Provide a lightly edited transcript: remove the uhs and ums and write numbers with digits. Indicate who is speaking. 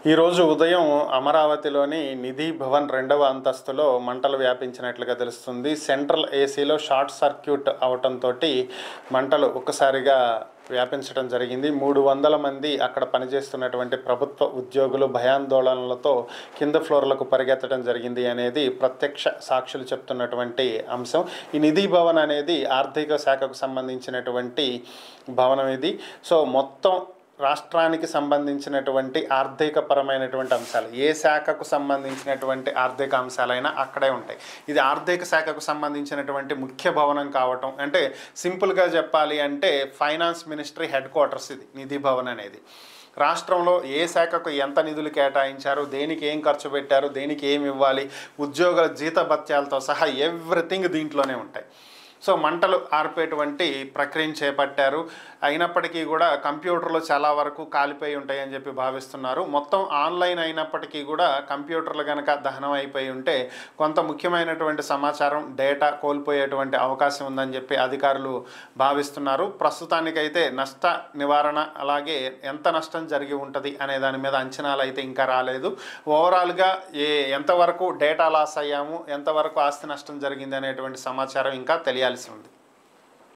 Speaker 1: ఈరోజు ఉదయం అమరావతిలోని నిధి భవన్ రెండవ అంతస్తులో మంటలు వ్యాపించినట్లుగా తెలుస్తుంది. సెంట్రల్ ఏసీలో షార్ట్ సర్క్యూట్ అవటంతో మంటలు ఒక్కసారిగా వ్యాపించడం జరిగింది. 300 మంది అక్కడ పనిచేస్తున్నటువంటి ప్రభుత్వ ఉద్యోగులు భయాందోళనలతో కింద ఫ్లోర్లకు పరిగెత్తడం జరిగింది అనేది ప్రత్యక్ష సాక్షులు చెప్తున్నటువంటి అంశం. ఈ నిధి భవన్ అనేది ఆర్థిక శాఖకు సంబంధించినటువంటి భవనం ఇది. సో మొత్తం రాష్ట్రానికి సంబంధించినటువంటి ఆర్థికపరమైనటువంటి అంశాలు, ఏ శాఖకు సంబంధించినటువంటి ఆర్థిక అంశాలైనా అక్కడే ఉంటాయి. ఇది ఆర్థిక శాఖకు సంబంధించినటువంటి ముఖ్య భవనం కావటం, అంటే సింపుల్గా చెప్పాలి అంటే ఫైనాన్స్ మినిస్ట్రీ హెడ్ క్వార్టర్స్ ఇది నిధి భవన్ అనేది. రాష్ట్రంలో ఏ శాఖకు ఎంత నిధులు కేటాయించారు, దేనికి ఏం ఖర్చు పెట్టారు, దేనికి ఏమి ఇవ్వాలి, ఉద్యోగుల జీతభత్యాలతో సహా ఎవ్రీథింగ్ దీంట్లోనే ఉంటాయి. సో మంటలు ఆర్పేటువంటి ప్రక్రియను చేపట్టారు. అయినప్పటికీ కూడా కంప్యూటర్లు చాలా వరకు కాలిపోయి ఉంటాయని చెప్పి భావిస్తున్నారు. మొత్తం ఆన్లైన్ అయినప్పటికీ కూడా కంప్యూటర్లు కనుక దహనం అయిపోయి ఉంటే కొంత ముఖ్యమైనటువంటి సమాచారం, డేటా కోల్పోయేటువంటి అవకాశం ఉందని చెప్పి అధికారులు భావిస్తున్నారు. ప్రస్తుతానికైతే నష్ట నివారణ, అలాగే ఎంత నష్టం జరిగి ఉంటుంది అనే దాని మీద అంచనాలు అయితే ఇంకా రాలేదు. ఓవరాల్గా ఎంతవరకు డేటా లాస్ అయ్యాము, ఎంతవరకు ఆస్తి నష్టం జరిగింది అనేటువంటి సమాచారం ఇంకా తెలియాల్సి ఉంది.